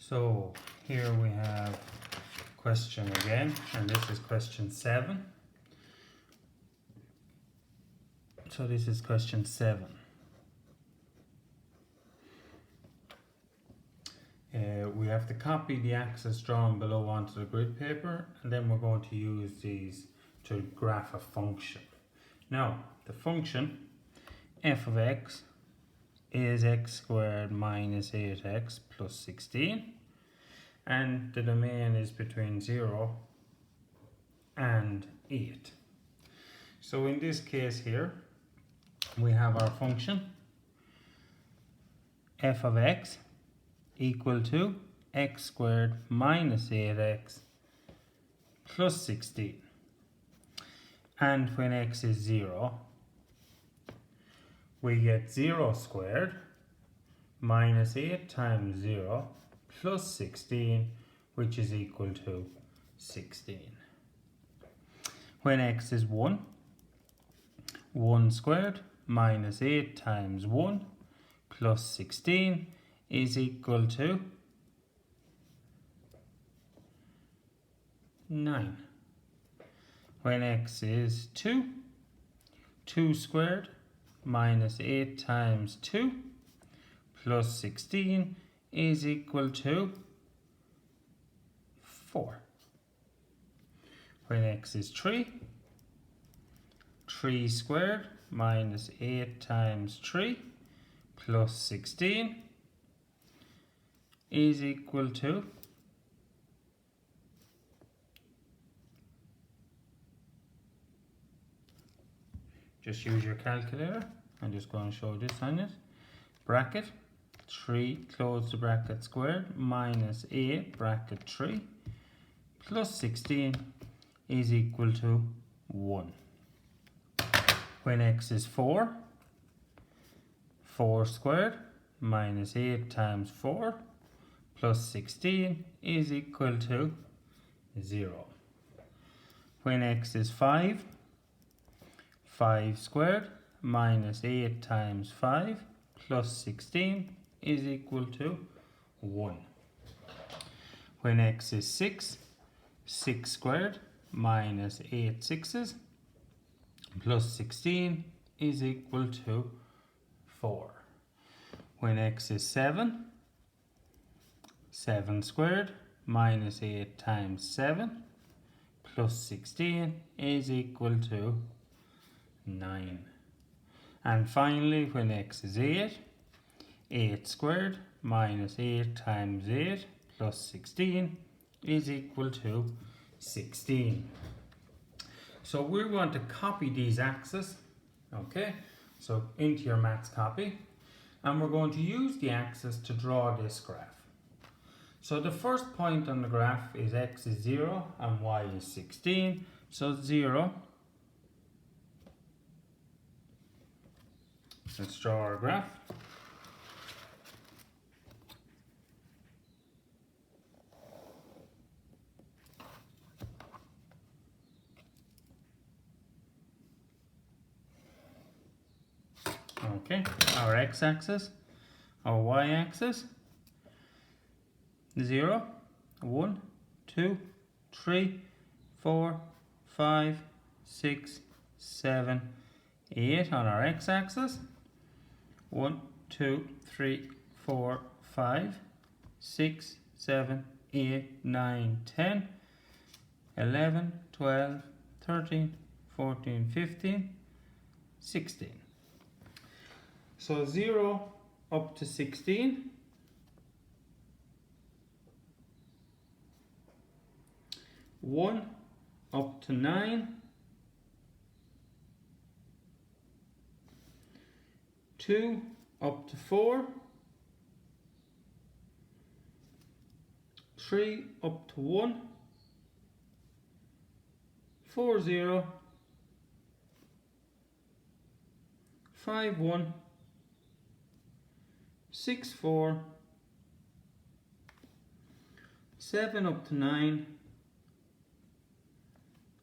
So here we have question again, and this is question 7. So this is question 7. We have to copy the axis drawn below onto the grid paper, and then we're going to use these to graph a function. Now, the function f of x is x squared minus 8x plus 16, and the domain is between 0 and 8. So in this case here, we have our function f of x equal to x squared minus 8x plus 16. And when x is 0, we get 0 squared minus 8 times 0 plus 16, which is equal to 16. When x is 1, 1 squared minus 8 times 1 plus 16 is equal to 9. When x is 2, 2 squared minus 8 times 2 plus 16 is equal to 4. When x is 3, 3 squared minus 8 times 3 plus 16 is equal to 3. Just use your calculator. I'm just going to show this on it. Bracket 3, close the bracket squared, minus 8 bracket 3 plus 16 is equal to 1. When x is 4, 4 squared minus 8 times 4 plus 16 is equal to 0. When x is 5, 5 squared minus 8 times 5 plus 16 is equal to 1. When x is 6, 6 squared minus 8 sixes plus 16 is equal to 4. When x is 7, 7 squared minus 8 times 7 plus 16 is equal to 9. And finally, when x is 8, 8 squared minus 8 times 8 plus 16 is equal to 16. So we're going to copy these axes, okay, so into your maths copy, and we're going to use the axis to draw this graph. So the first point on the graph is x is 0 and y is 16, so 0. Let's draw our graph. Okay, our x-axis, our y-axis, 0, 1, 2, 3, 4, 5, 6, 7, 8 on our x-axis. 1, 2, 3, 4, 5, 6, 7, 8, 9, 10, 11, 12, 13, 14, 15, 16. So 0 up to 16. One up to 9. 2 up to 4. 3 up to 1. 4, 0. 5, 1. 6, 4. 7 up to 9.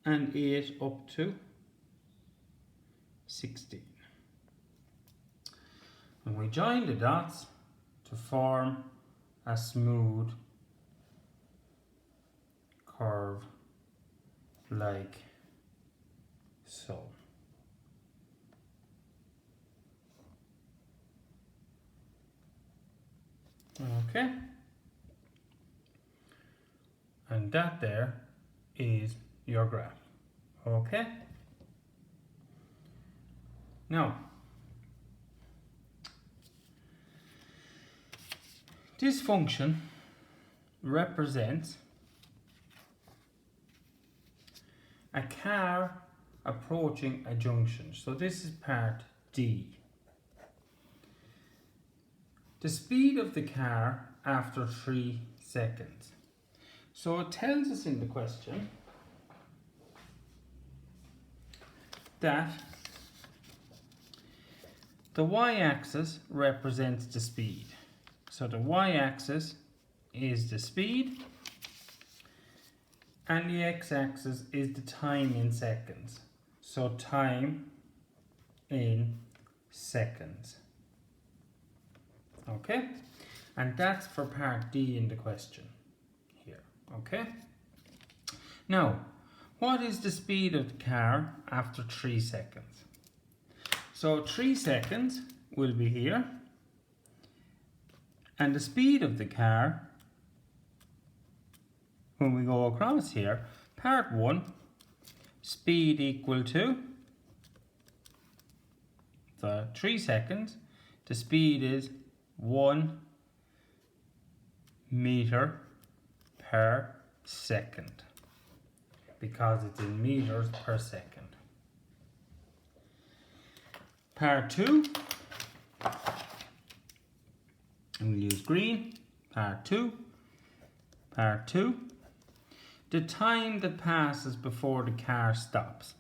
And 8 up to 16. And we join the dots to form a smooth curve like so. Okay. And that there is your graph. Okay. Now, this function represents a car approaching a junction. So this is part D. The speed of the car after 3 seconds. So it tells us in the question that the y-axis represents the speed. So the y-axis is the speed and the x-axis is the time in seconds. So time in seconds. Okay? And that's for part D in the question here. Okay? Now, what is the speed of the car after 3 seconds? So 3 seconds will be here. And the speed of the car, when we go across here, part 1, speed equal to, so 3 seconds, the speed is 1 meter per second, because it's in meters per second. Part 2, and we'll use green. Part 2, the time that passes before the car stops.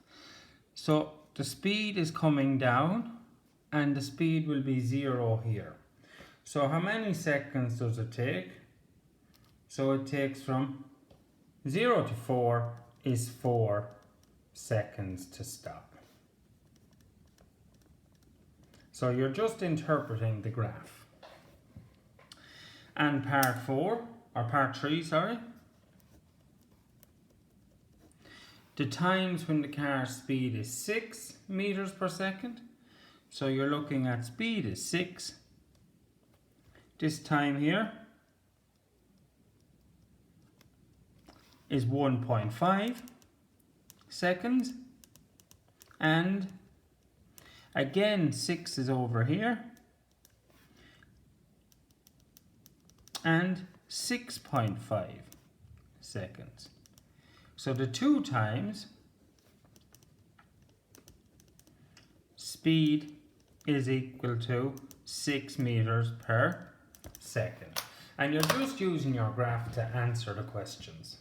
So the speed is coming down and the speed will be 0 here. So how many seconds does it take? So it takes from 0 to 4 is 4 seconds to stop. So you're just interpreting the graph. And part 3, sorry. The times when the car's speed is 6 meters per second. So you're looking at speed is 6. This time here is 1.5 seconds. And again, 6 is over here. And 6.5 seconds. So the 2 times speed is equal to 6 meters per second. And you're just using your graph to answer the questions.